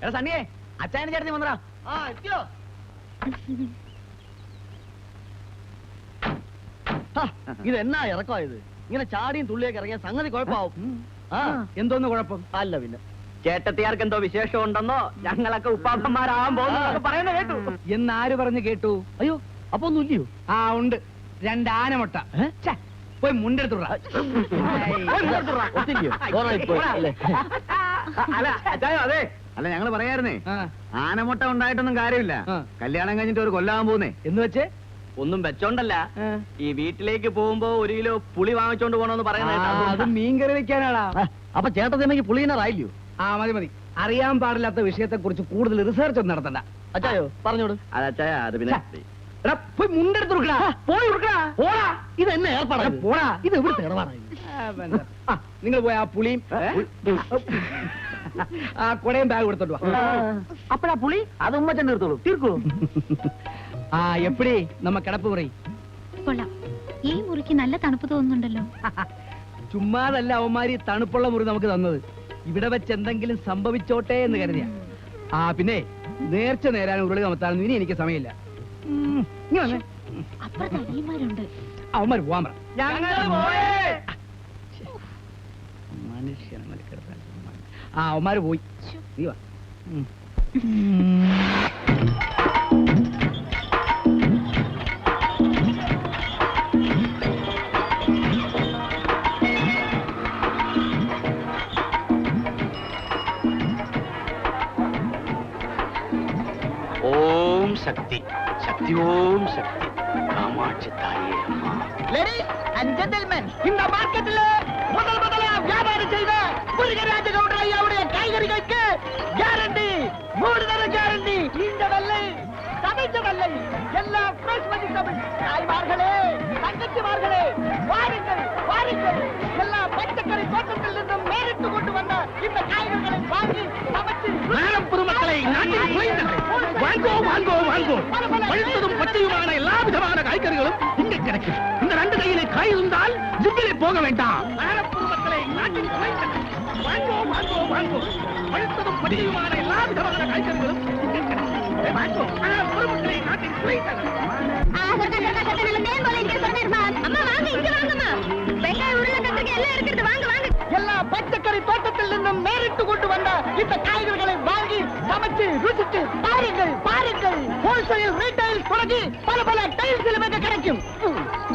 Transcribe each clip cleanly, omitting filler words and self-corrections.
എടാ സണ്ണിയെ അച്ചായനെ ചേട്ടത്തി വന്നടാ. ഇതെന്നാ ഇറക്കമായത്? ഇങ്ങനെ ചാടിയും തുള്ളിയൊക്കെ ഇറങ്ങിയ സംഗതി കുഴപ്പമാവും. എന്തോന്ന് കുഴപ്പം? അല്ല പിന്നെ ചേട്ടത്തിയാർക്ക് എന്തോ വിശേഷം ഉണ്ടെന്നോ ഞങ്ങളൊക്കെ ഉപ്പാപ്പന്മാരാകാൻ പോകുന്നു പറയുന്നത് കേട്ടു. എന്നാര് പറഞ്ഞു കേട്ടു? അയ്യോ അപ്പൊ ഒന്നും ഇല്ലയോ? ഉണ്ട്. 2 ആനമുട്ട. പോയി മുണ്ടെടുത്തുള്ള. അതെ അല്ല ഞങ്ങള് പറയായിരുന്നേ, ആനമുട്ട ഉണ്ടായിട്ടൊന്നും കാര്യമില്ല. കല്യാണം കഴിഞ്ഞിട്ട് ഒരു കൊല്ലാൻ പോകുന്നേ. എന്ന് വെച്ച് ഒന്നും വെച്ചോണ്ടല്ല, ഈ വീട്ടിലേക്ക് പോകുമ്പോ 1 കിലോ പുളി വാങ്ങിച്ചോണ്ട് പോണോന്ന് പറയുന്നത്. അത് മീൻകറി വെക്കാനാടാ. അപ്പൊ ചേട്ടത്തിയമ്മയ്ക്ക് പുളിയിനറായില്ലയോ? മതി. അറിയാൻ പാടില്ലാത്ത വിഷയത്തെ കുറിച്ച് കൂടുതൽ റിസർച്ച് ഒന്നും നടത്തണ്ട. അച്ചായോ പറഞ്ഞോട്. അച്ചായ അത് പിന്നെ പോയി മുണ്ടെടുത്ത് കൊടുക്കടാ. പോയി കൊടുക്കടാ. പോടാ. ഇത് എന്നെ ഏർപ്പാടാ. പോടാ. ഇത് എവിടുത്തെ ഏർപ്പാടാ? നിങ്ങൾ പോയി ആ പുളിയും ആ കൊടയും ബാഗ് കൊടുത്തോണ്ട് വാ. അപ്പഴാ പുളി അത് ഉമ്മച്ചൻ തീർത്തോളൂ. തീർക്കൂ. എപ്പടി നമ്മ കിടപ്പ് മുറി? കൊള്ളാം. ഈ മുറിക്ക് നല്ല തണുപ്പ് തോന്നുന്നുണ്ടല്ലോ. ചുമ്മാതല്ല അവന്മാര് തണുപ്പുള്ള മുറി നമുക്ക് തന്നത്. ഇവിടെ വെച്ച് എന്തെങ്കിലും സംഭവിച്ചോട്ടെ എന്ന് കരുതിയ. പിന്നെ നേർച്ച നേരാനും ഉരുളി കമത്താനും ഇനി എനിക്ക് സമയമില്ല. അവന്മാര് പോവാൻ പറ. മനുഷ്യനെ കിടത്താൻ അവന്മാര് പോയി. നീ വാ. ഓം ശക്തി ശക്തി ഓം ശക്തി കാമാക്ഷി തായേ അമ്മ. Ladies and gentlemen, இந்த மார்க்கெட்டில் முதலாக வியாபாரம் செய்த முருகராஜ கவுண்டர் ஐயாவுடைய காய்கறிகளுக்கு கேரண்டி, 3 தர கேரண்டி. இந்த வெள்ளை சமைச்ச வெள்ளை எல்லாம் ஃப்ரெஷ் வெஜிடபிள்ஸ். தாய்மார்களே, தங்கச்சிமார்களே, வாருங்கள் வாருங்கள். எல்லா பச்சைக்கறி தோட்டத்தில் இருந்தும் நேரிட்டு கொண்டு வந்த இந்த காய்கறிகளை வாங்கி சமைச்சு பெருமக்களை நாட்டில் வாங்கோ வாங்கோ வாங்கோ. பழுத்ததும் பச்சையுமான எல்லா விதமான காய்கறிகளும் இங்க கிடைக்கும். இந்த 2 கையிலே காய் இருந்தால் ஜிப்பிலே போக வேண்டாம். பொருமக்களை நாட்டில் வாங்கோ வாங்கோ வாங்கோ. பழுத்ததும் பச்சையுமான எல்லா விதமான காய்கறிகளும் இங்க கிடைக்கும். வாங்கோ பொருமக்களை நாட்டில் எல்லா பச்சைக்கறி தோட்டத்தில் இருந்தும் நேரிட்டு கொண்டு வந்த இந்த காய்கறிகளை வாங்கி சமைச்சு ருசிச்சு பாருங்கள் பாருங்கள். ஹோல்சேல் ரீட்டைல் தொடங்கி பல டைல்ஸ் கிடைக்கும்.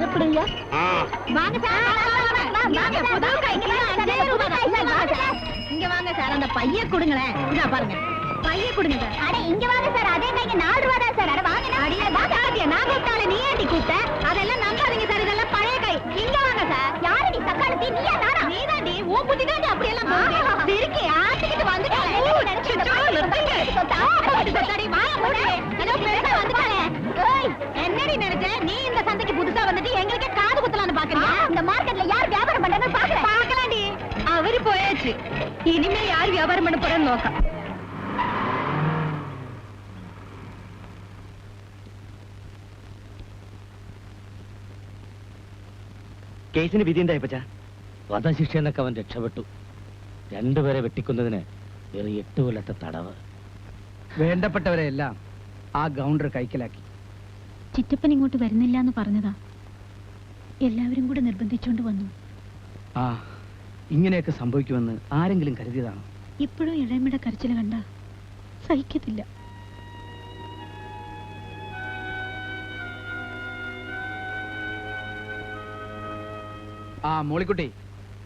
எப்படியா? இங்க வாங்க சார், அந்த பைய கொடுங்களேன். இதா பாருங்க, பைய கொடுங்க சார். அட இங்க வாங்க சார், அதே கைக்கு 4 ரூபா தான் சார். அட வாங்க. அடியே வாங்க. நான் கூப்பிட்டால நீ ஏண்டி கூப்பிட்ட? அதெல்லாம் நம்பாதீங்க சார், இதெல்லாம் பழைய கை. இங்க வாங்க சார். யாரடி தக்காளி? நீயா நானா? நீதாண்டி. ஓ புத்தி தாண்டி அப்படி எல்லாம் போகுது. இருக்கே ஆட்டிக்கிட்டு வந்துட்டாளே. சரி வாங்க போடு. ஹலோ பேச வந்துட்டாளே. ஏய் என்னடி நினைச்ச? நீ இந்த சந்தைக்கு புதுசா வந்துட்டு எங்களுக்கே காது குத்தலாம்னு பாக்குறியா? இந்த மார்க்கெட்ல யார் வியாபாரம் பண்றாங்கன்னு பாக்கலாம்டி. அவரு போயாச்சு. இனிமே யார் வியாபாரம் பண்ண போறேன்னு நோக்கம். കേസിന് വിധി എന്തായിപ്പച്ചാ? വധശിക്ഷ എന്നൊക്കെ അവൻ രക്ഷപ്പെട്ടു. 2 പേരെ വെട്ടിക്കുന്നതിന് വെറും 8 കൊല്ലത്തെ തടവ്. വേണ്ടപ്പെട്ടവരെ എല്ലാം ആ ഗൗണ്ടർ കൈക്കലാക്കി. ചിറ്റപ്പൻ ഇങ്ങോട്ട് വരുന്നില്ല എന്ന് പറഞ്ഞതാ. എല്ലാവരും കൂടെ നിർബന്ധിച്ചോണ്ട് വന്നു. ഇങ്ങനെയൊക്കെ സംഭവിക്കുമെന്ന് ആരെങ്കിലും കരുതിയതാണോ? ഇപ്പോഴും ഇളയമ്മയുടെ കരച്ചിൽ കണ്ട സഹിക്കത്തില്ല. മോളിക്കുട്ടി,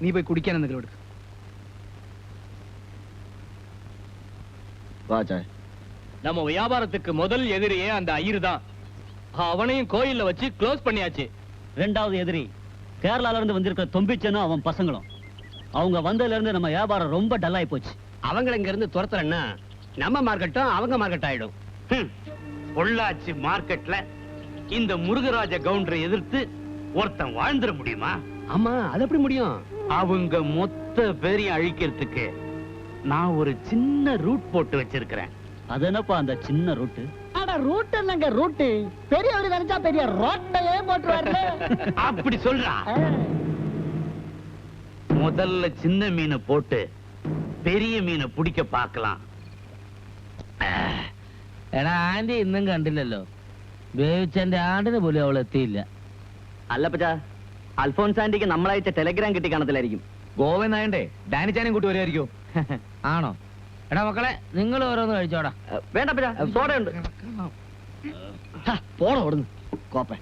നീ പോയി കുടിക്കാൻ എന്തെങ്കിലും എടുക്കും. நம்ம வியாபாரத்துக்கு முதல் எதிரியே அந்த ஐயர் தான். அவனையும் கோயில்ல வச்சு க்ளோஸ் பண்ணியாச்சு. 2வது எதிரி கேரளால இருந்து வந்திருக்கிற தொம்பிச்சனும் அவன் பசங்களும். அவங்க வந்ததுல இருந்து நம்ம வியாபாரம் ரொம்ப டல்லாயி போச்சு. அவங்க இங்க இருந்து துரத்துறேன்னா நம்ம மார்க்கெட்டும் அவங்க மார்க்கெட் ஆயிடும். பொள்ளாச்சி மார்க்கெட்ல இந்த முருகராஜ கவுண்டரை எதிர்த்து ஒருத்தன் வாழ்ந்துட முடியுமா? ஆமா, அது எப்படி முடியும்? அவங்க மொத்த பேரையும் அழிக்கிறதுக்கு நான் ஒரு சின்ன ரூட் போட்டு வச்சிருக்கிறேன். அது என்னப்பா அந்த சின்ன ரூட்டு? அட ரூட் என்னங்க ரூட்? பெரியவர் நினைச்சா பெரிய ரோட்டையே போட்டுவாரு. அப்படி சொல்றா. முதல்ல சின்ன மீனை போட்டு பெரிய மீனை பிடிக்க பார்க்கலாம். എടാ ആന്റി ഇന്നും കണ്ടില്ലല്ലോ. വേവിച്ചെന്റെ ആണ്ടിന് പോലും അവൾ എത്തിയില്ല. അല്ല പച്ചാ, അൽഫോൻസ് ആന്റിക്ക് നമ്മളയച്ച ടെലഗ്രാം കിട്ടി കാണത്തില്ലായിരിക്കും. ഗോവൻ നായണ്ടേ ഡാനി ചാനും കൂട്ടി വരുമായിരിക്കും. ആണോ? എടാ മക്കളെ, നിങ്ങൾ ഓരോന്ന് കഴിച്ചോടാ. വേണ്ട പച്ചാ, സോഡ ഉണ്ട്. പോണോ അവിടുന്ന് കോപ്പ.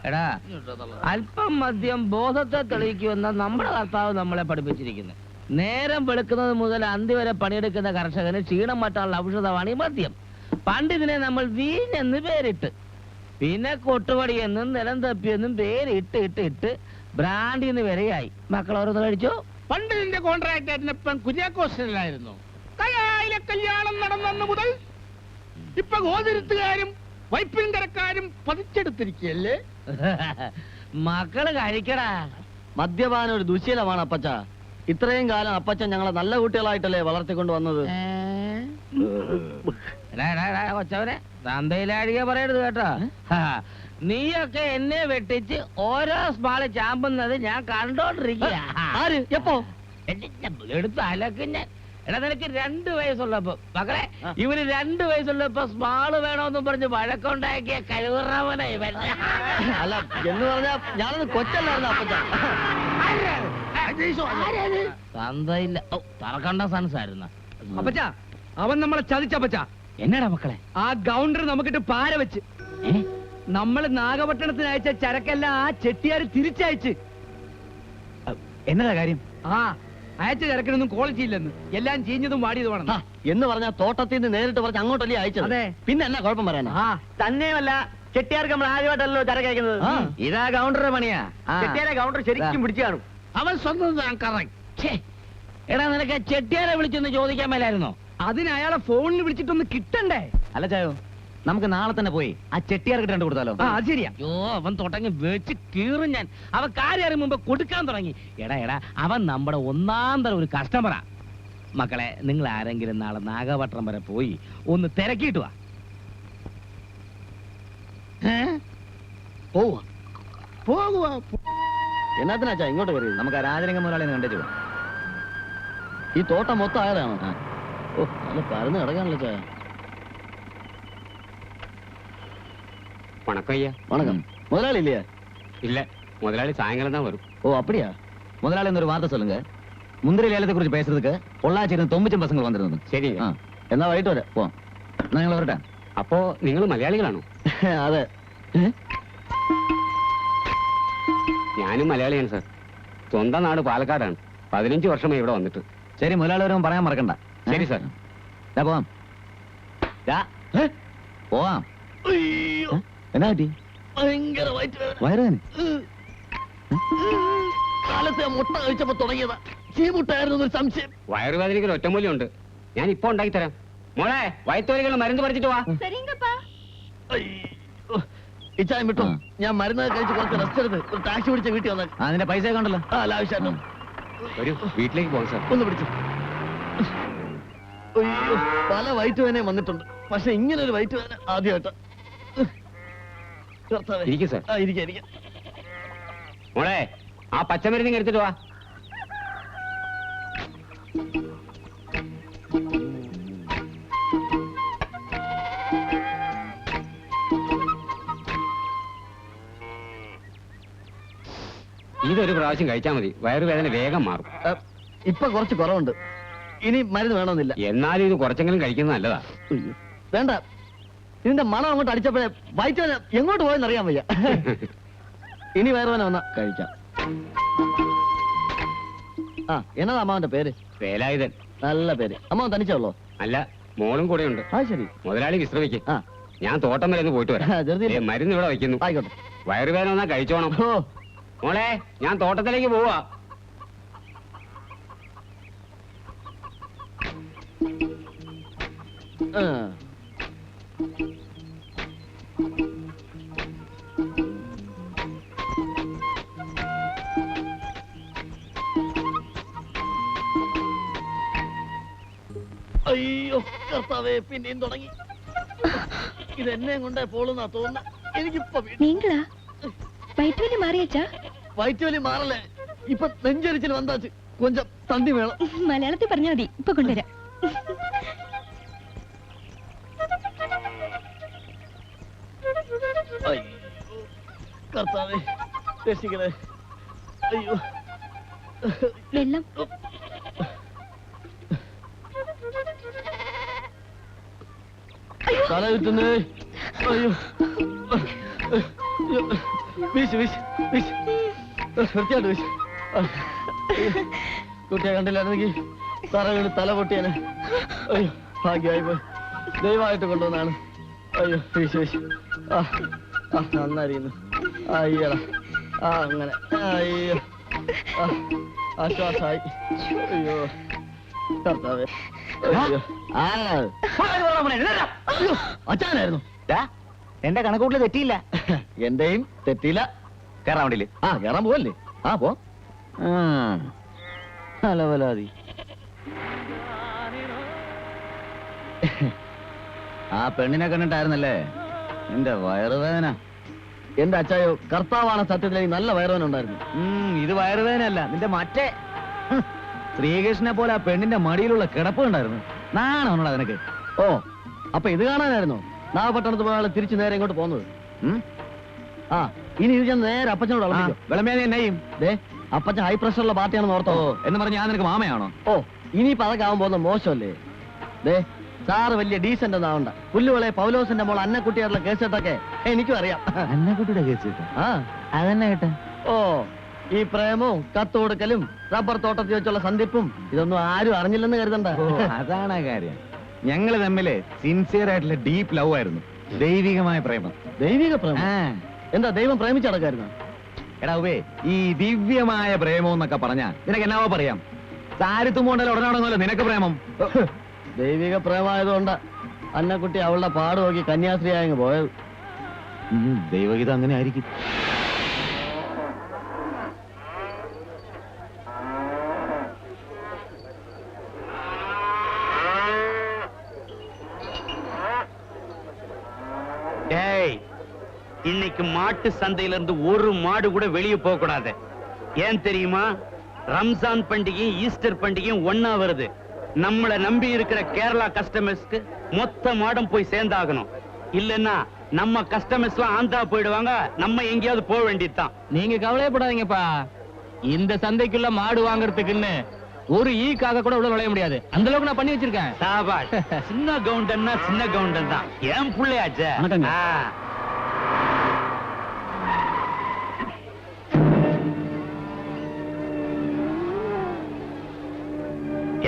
എടാ, അല്പം മദ്യം ബോധത്തെ തെളിയിക്കുമെന്ന നമ്മുടെ കർത്താവ് നമ്മളെ പഠിപ്പിച്ചിരിക്കുന്നത്. നേരം വെളുക്കുന്നത് മുതൽ അന്തി വരെ പണിയെടുക്കുന്ന കർഷകന് ക്ഷീണം മാറ്റാനുള്ള ഔഷധമാണ് ഈ മദ്യം. പണ്ടിതിനെ നമ്മൾ വീഞ്ഞെന്ന് പേരിട്ട്, പിന്നെ കൊട്ടുപടിയെന്നും നിലം തപ്പിയെന്നും പേരിട്ട് ഇട്ട് ഇട്ട് ബ്രാൻഡിന്ന് വരെയായി. മക്കൾ ഓരോന്ന് കഴിച്ചോ. പണ്ട് നിന്റെ കോൺട്രാക്ട് ആയിരുന്നപ്പം കുര്യാക്കോസിലായിരുന്നു. കയായിലെ കല്യാണം നടന്നു മുതൽ ഇപ്പൊ ഗോതിരുത്തുകാരും വൈപ്പിൻകരക്കാരും പതിച്ചെടുത്തിരിക്കല്ലേ? മക്കള് കഴിക്കടാ. മദ്യപാനം ഒരു ദുശീലമാണ് അപ്പച്ച. ഇത്രയും കാലം അപ്പച്ചൻ ഞങ്ങളെ നല്ല കുട്ടികളായിട്ടല്ലേ വളർത്തിക്കൊണ്ട് വന്നത്. കൊച്ചവരെ തന്തയിലാഴിക പറയരുത് കേട്ടോ. നീയൊക്കെ എന്നെ വെട്ടിച്ച് ഓരോ സ്മാള് ചാമ്പുന്നത് ഞാൻ കണ്ടോണ്ടിരിക്കുക. ആര് എപ്പോ? എടുത്ത് അലക്ക് ഞാൻ. എടാ, നിനക്ക് 2 വയസ്സുള്ളപ്പോ മക്കളെ, ഇവര് 2 വയസ്സുള്ളപ്പോ സ്മാള് വേണോന്നും പറഞ്ഞ് വഴക്കുണ്ടാക്കിയ കഴിവുറവനെ ഇവൻ. അല്ല എന്ന് പറഞ്ഞാ ഞാനത് കൊച്ചല്ലായിരുന്നു അപ്പച്ച. തന്തയില്ല. തറക്കണ്ട സൻസായിരുന്ന അപ്പച്ച അവൻ നമ്മളെ ചതിച്ചപ്പച്ച. എന്നടാ മക്കളെ? ആ ഗൗണ്ടർ നമുക്കിട്ട് പാര വെച്ച്. നമ്മള് നാഗപട്ടണത്തിന് അയച്ച ചരക്കെല്ലാം ആ ചെട്ടിയാര് തിരിച്ചയച്ച്. എന്നതാ കാര്യം? ആ അയച്ച ചരക്കിനൊന്നും ക്വാളിറ്റി ഇല്ലെന്ന്, എല്ലാം ചീഞ്ഞതും വാടിയതുമാണ്. എന്ന് പറഞ്ഞാ തോട്ടത്തിൽ നിന്ന് നേരിട്ട് പറഞ്ഞ് അങ്ങോട്ടല്ലേ അയച്ചത്. അതെ. പിന്നെ എന്നാ കുഴപ്പം പറയാനാ? ആ തന്നെയുമല്ല, ചെട്ടിയാർക്ക് നമ്മൾ ആദ്യമായിട്ടല്ലോ ചരക്ക് അയക്കുന്നത്. ഇതാ ഗൗണ്ടറുടെ പണിയാ. ചെട്ടിയാരെ ഗൗണ്ടർ ശരിക്കും പിടിച്ചു കാണും. അവൻ സ്വന്തം കറക്റ്റ്. എടാ, നിനക്ക് ചെട്ടിയാരെ വിളിച്ചൊന്ന് ചോദിക്കാൻ മേലായിരുന്നോ? അതിന് അയാളെ ഫോണിൽ വിളിച്ചിട്ടൊന്ന് കിട്ടണ്ടേ? അല്ല ചായോ, നമുക്ക് നാളെ തന്നെ പോയി ആ ചെട്ടിയാർക്ക് രണ്ടു കൊടുത്താലോ? ആ അത് ശരിയാ. അയ്യോ, അവൻ തുടങ്ങി വെച്ച് കീറും ഞാൻ. അവൻ കാര്യം മുമ്പ് കൊടുക്കാൻ തുടങ്ങി. എടാ, അവൻ നമ്മുടെ ഒന്നാം തരം ഒരു കസ്റ്റമറാ. മക്കളെ, നിങ്ങൾ ആരെങ്കിലും നാളെ നാഗപട്ടണം വരെ പോയി ഒന്ന് തിരക്കിയിട്ട് വാ. പോകുവാ. എന്നാത്തിനാച്ചാ ഇങ്ങോട്ട് കയറി? നമുക്ക് ആ രാജലിംഗം മുതലാളി കണ്ടേച്ചു. ഈ തോട്ടം മൊത്തം ആയതാണോ? ഓ, നല്ല പരന്ന് കിടക്കാണല്ലോ ചായ. வணக்கம் ஐயா. வணக்கம். முதலாளி இல்லையா? இல்ல, முதலாளி சாயங்காலம் தான் வரும். ஓ அப்படியா? முதலாளி ஒரு வார்த்தை சொல்லுங்க. முந்திரி லேலத்தை குறித்து பேசுறதுக்கு பொள்ளாச்சியிருந்து தொம்பிச்சம் பசங்க வந்திருந்தது. சரிங்க. എന്നാ വൈകിട്ട് വരെ പോ. എന്നാ ഞങ്ങൾ വരട്ടെ. അപ്പോ നിങ്ങൾ മലയാളികളാണോ? അതെ. ഞാനും മലയാളിയാണ് സാർ. സ്വന്തം നാട് പാലക്കാടാണ്. 15 വർഷമായി ഇവിടെ വന്നിട്ട്. ശരി, മുതലാളി വരുമ്പോൾ പറയാൻ മറക്കണ്ട. ശരി സാർ. പോവാം. പോവാം. എന്നാ പറ്റി? ഭയങ്കര വയറുവേദന? കാലത്തെ മുട്ട കഴിച്ചപ്പോ തുടങ്ങിയതാ. ചീമുട്ടായിരുന്നു ഒരു സംശയം. വയറുവേദനയ്ക്ക് ഒരു ഒറ്റമൂല്യമുണ്ട്. ഞാൻ ഇപ്പൊ ഉണ്ടാക്കി തരാം. മോളെ, വയറ്റുവലികൾ മരുന്ന് പറിച്ചിട്ട് വാ. சரிங்கப்பா. ഇച്ചായം വിട്ടോ. ഞാൻ മരുന്ന് കഴിച്ച് കുറച്ച് റെസ്റ്റ് എടുത്ത് ഒരു ടാക്സി പിടിച്ച വീട്ടിൽ വന്നാൽ. അതിന്റെ പൈസ കണ്ടല്ലോ. ആവശ്യം ഒരു വീട്ടിലേക്ക് പോകാം സാർ. ഒന്ന് പിടിച്ചു. അയ്യോ, പല വയറ്റുവേദനയും വന്നിട്ടുണ്ട്, പക്ഷെ ഇങ്ങനെ ഒരു വയറ്റുവേദന ആദ്യമായിട്ടാ. ഇരിക്കും സാർ. ഇരിക്കാം. മോളെ, ആ പച്ചമരുന്ന് എടുത്തിട്ട് വാ. ഇതൊരു പ്രാവശ്യം കഴിച്ചാൽ മതി, വയറുവേദന വേഗം മാറും. ഇപ്പൊ കുറച്ച് കുറവുണ്ട്, ഇനി മരുന്ന് വേണമെന്നില്ല. എന്നാലും ഇത് കുറച്ചെങ്കിലും കഴിക്കുന്നത് നല്ലതാ. വേണ്ട, ഇതിന്റെ മണം അങ്ങോട്ട് അടിച്ചപ്പോഴേ വയറ്റുവേദന എങ്ങോട്ട് പോയെന്ന് അറിയാൻ വയ്യ. ഇനി വയറുവേദന വന്നാ കഴിക്കാം. എന്നതാ അമ്മാവന്റെ പേര്? വേലായുധൻ. നല്ല പേര്. അമ്മാവൻ തനിച്ചുള്ളോ? അല്ല, മോളും കൂടെ ഉണ്ട്. ശരി. മുതലാളി വിശ്രമിക്കും. ഞാൻ തോട്ടം വരെ ഒന്ന് പോയിട്ട് വരാം. മരുന്ന് ഇവിടെ വയ്ക്കുന്നു. ആയിക്കോട്ടെ. വയറുവേദന വന്നാ കഴിച്ചോണം. ഓ, മോളെ, ഞാൻ തോട്ടത്തിലേക്ക് പോവാ. അയ്യോ കർത്താവേ, പിന്നെയും തുടങ്ങി. ഇതെന്നെ കൊണ്ടേ പോളുന്നാ തോന്നുന്ന. എനിക്കിപ്പോ நீங்களா? வயிற்று வலி மாறியாச்சா? വയറ്റുവലി മാറല്ലേ, ഇപ്പൊ നെഞ്ചരിച്ചിൽ വന്നാച്ച്. കൊഞ്ചം തണ്ടി വേണം. മലയാളത്തിൽ പറഞ്ഞാൽ മതി, ഇപ്പൊ കൊണ്ടുവരാം. കർത്താവേ രക്ഷിക്കണേ. അയ്യോ വെള്ളം. തല ചുറ്റുന്നേ. അയ്യോ വീശ് വീശ് വീശ് വൃത്തിയായിട്ട് വീശ്. കുട്ടിയെ കണ്ടില്ലായിരുന്നെങ്കിൽ തറ വീണ് തല പൊട്ടിയാനെ. അയ്യോ ഭാഗ്യമായി പോയി. ദൈവമായിട്ട് കൊണ്ടുവന്നാണ്. അയ്യോ വീശ് വീശ്. ആ ആ നന്നായിരിക്കുന്നു. അയ്യടാ ആ അങ്ങനെ. അയ്യോ ആശ്വാസമായി. അയ്യോ കർത്താവേ. അയ്യോ അച്ഛനായിരുന്നു. എന്റെ കണക്കൂട്ടിൽ തെറ്റിയില്ല. എന്റെയും തെറ്റിയില്ല. കേറാൻ വേണ്ടിയില്ലേ? ആ കേറാൻ പോവല്ലേ? ആ പോ. അലവലാതി. ആ പെണ്ണിനെ കണ്ടിട്ടായിരുന്നല്ലേ നിന്റെ വയറുവേദന? എന്റെ അച്ചായോ കർത്താവാണ് സത്യത്തിലേക്ക് നല്ല വയറുവേദന ഉണ്ടായിരുന്നു. ഇത് വയറുവേദനയല്ല, നിന്റെ മറ്റേ ശ്രീകൃഷ്ണനെ പോലെ ആ പെണ്ണിന്റെ മടിയിലുള്ള കിടപ്പ് ഉണ്ടായിരുന്നു. നാണോണോ നിനക്ക്? ഓ അപ്പൊ ഇത് കാണാനായിരുന്നു നാഗപട്ടണത്ത് പോയ ആള് തിരിച്ചു നേരെ ഇങ്ങോട്ട് പോകുന്നത്. ആ ഇനി ഇത് ഞാൻ നേരെ അപ്പച്ചനോട് വിളമ്പേനെ എന്നെയും ദേ അപ്പച്ചൻ ഹൈ പ്രഷറുള്ള പാർട്ടിയാണെന്ന് ഓർത്തോ എന്ന് പറഞ്ഞ് ഞാൻ നിനക്ക് മാമയാണോ? ഓ ഇനിയിപ്പോ അതൊക്കെ ആവാൻ പോകുന്ന മോശമല്ലേ? ദേ സാറ് വലിയ ഡീസന്റ് ഒന്നാവണ്ട. പുല്ലുവിളെ പൗലോസിന്റെ മോൾ അന്നക്കുട്ടിയായിട്ടുള്ള കേസിട്ടൊക്കെ എനിക്കും അറിയാം. അന്നക്കുട്ടിയുടെ കേസ്? ആ അതന്നെ കേട്ടെ. ഓ ഈ പ്രേമവും കത്ത് കൊടുക്കലും റബ്ബർ തോട്ടത്തിൽ വെച്ചുള്ള സന്ധിപ്പും ഇതൊന്നും ആരും അറിഞ്ഞില്ലെന്ന് കരുതണ്ട. അതാണ് കാര്യം. ഞങ്ങള് തമ്മില് സിൻസിയർ ആയിട്ടുള്ള ഡീപ്പ് ലവ് ആയിരുന്നു. ദൈവികമായ പ്രേമം. ദൈവിക പ്രേമം? എന്താ ദൈവം പ്രേമിച്ചടക്കായിരുന്നു? എടാ ഉവേ, ഈ ദിവ്യമായ പ്രേമം എന്നൊക്കെ പറഞ്ഞാ നിനക്ക് എന്നാവോ പറയാം. സാരിത്തുമ്പോണ്ടല്ലോ ഉടനാണെന്നല്ലോ നിനക്ക് പ്രേമം. ദൈവിക പ്രേമമായതുകൊണ്ട് അന്നക്കുട്ടി അവളുടെ പാട് നോക്കി കന്യാസ്ത്രീയായങ്ങ് പോയത്. ദൈവഗീതം അങ്ങനെ ആയിരിക്കും. இன்னைக்கு மாட்டு சந்தையில இருந்து ஒரு மாடு கூட வெளியே போக கூடாது. ஏன் தெரியுமா? ரம்ஜான் பண்டிகையும் ஈஸ்டர் பண்டிகையும் ஒன்னா வருது. நம்மளை நம்பி இருக்கிற கேரளா கஸ்டமர்ஸ்க்கு மொத்த மாடும் போய் சேர்ந்தாகணும். இல்லன்னா நம்ம கஸ்டமர்ஸ் எல்லாம் ஆந்திரா போயிடுவாங்க. நம்ம எங்கேயாவது போக வேண்டியதுதான். நீங்க கவலைப்படாதீங்கப்பா. இந்த சந்தைக்குள்ள மாடு வாங்குறதுக்குன்னு ஒரு ஈக்காக கூட உள்ள நுழைய முடியாது. அந்த அளவுக்கு நான் பண்ணி வச்சிருக்கேன். சாபாஷ். சின்ன கவுண்டன்னா சின்ன கவுண்டன் தான். ஏன் புள்ளையாச்சே.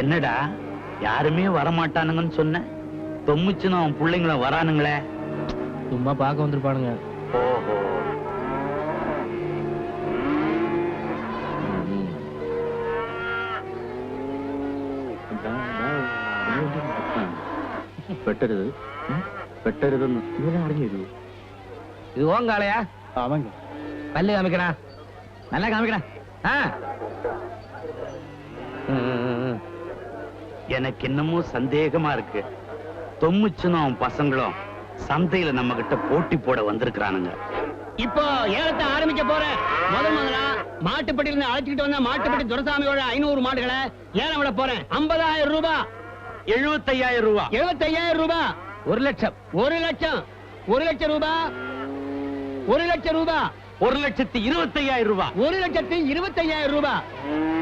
என்னடா யாருமே வரமாட்டானுங்கன்னு சொன்ன? தொம்முச்சுன்னு அவன் பிள்ளைங்கள வரானுங்களே. சும்மா பார்க்க வந்திருப்பானுங்க. ஓஹோ. പെട്ടരുത് പെട്ടരുതെന്ന് ഇവനെ അറിഞ്ഞിരുന്നു. இது ஓங்காலையா? அவங்க பல்லு காமிக்கடா, நல்லா காமிக்கடா. எனக்கு என்னமோ சந்தேகமா இருக்கு. தொம்முச்சுன்னு அவன் பசங்களும் சந்தையில நம்ம கிட்ட போட்டி போட வந்திருக்கிறானுங்க. இப்போ ஏலத்தை ஆரம்பிக்க போறேன். முதலா மாட்டுப்பட்டியில இருந்து அழைச்சிட்டு வந்த மாட்டுப்பட்டி துரசாமியோட 500 மாடுகளை ஏலம் விட போறேன். 50,000 ரூபாய். 75,000 ரூபாய். 75,000 ரூபாய். 1 லட்சம். 1 லட்சம். 1 லட்சம் ரூபாய். 1 லட்சம் ரூபாய். 1,25,000 ரூபாய். 1,25,000 ரூபாய்.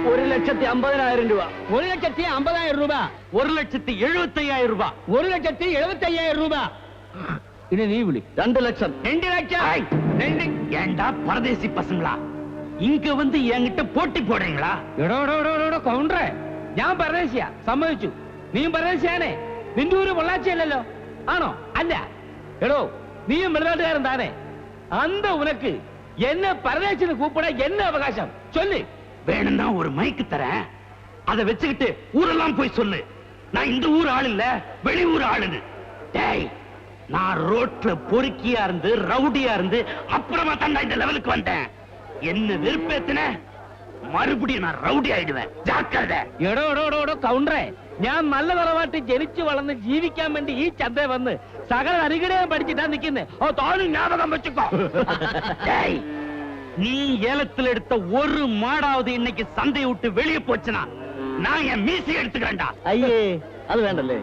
1,50,000 രൂപ. 1,50,000 ரூபாய். 1,75,000 ரூபாய். 1,75,000 ரூபாய். ഇനി നീ വിളി. 2 ലക്ഷം. 2 ലക്ഷം. ஏண்டா பரதேசி பசங்களா, இங்க வந்து என்கிட்ட போட்டி போடுறீங்களா? എടോ കൗണ്ടറേ, ഞാൻ പരദേശിയാ, സമ്മതിച്ചു. നീയും പരദേശിയാണേ. നിന്റെ ഊര് പൊള്ളാച്ചിയല്ലോ, ആണോ? അല്ല. എടോ നീയും വെളിനാട്ടുകാരൻ താനേ. അന്ത ഉനക്ക് എന്നെ പരദേശിന് കൂപ്പിട என்ன അവകാശം சொல்லு. வேணும்னா ஒரு மைக்கு தரேன், அதை வச்சுக்கிட்டு ஊரெல்லாம் போய் சொல்லு நான் இந்த ஊர் ஆள் இல்ல, வெளியூர் ஆளுன்னு. டேய், நான் ரோட்ல பொறுக்கியா இருந்து ரவுடியா இருந்து அப்புறமா தான் இந்த லெவலுக்கு வந்தேன். என்ன வெறுப்பேத்தின മറുപടിയും ഞാൻ റൗഡി ആയിടുവേൻ. ജാഗ്രത. എടോ കൗണ്ടറേ, ഞാൻ നല്ല തറവാട്ടിൽ ജനിച്ചു വളർന്ന് ജീവിക്കാൻ വേണ്ടി ഈ ചന്ത വന്ന് സകല അനുഗ്രഹം പഠിച്ചിട്ടാ നിൽക്കുന്നത്. ഓ തോന്നും ജ്ഞാപകം വെച്ചോ. நீ ஏலத்தில் எடுத்த ஒரு மாடாவது இன்னைக்கு சந்தையை விட்டு வெளியே போச்சுனா நான் என் மீசி எடுத்துக்கிறேன்டா. അയ്യേ അത് വേണ്ടല്ലേ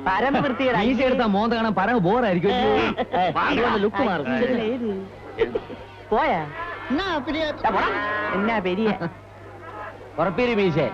ഈസി എടുത്താ മോന്ത കാണാൻ പരമ ബോറായിരിക്കും ലുക്ക് മാറും പോയാ എന്നാ പെരിയ എന്നാ പെരിയ ഉറപ്പീര് മീശേ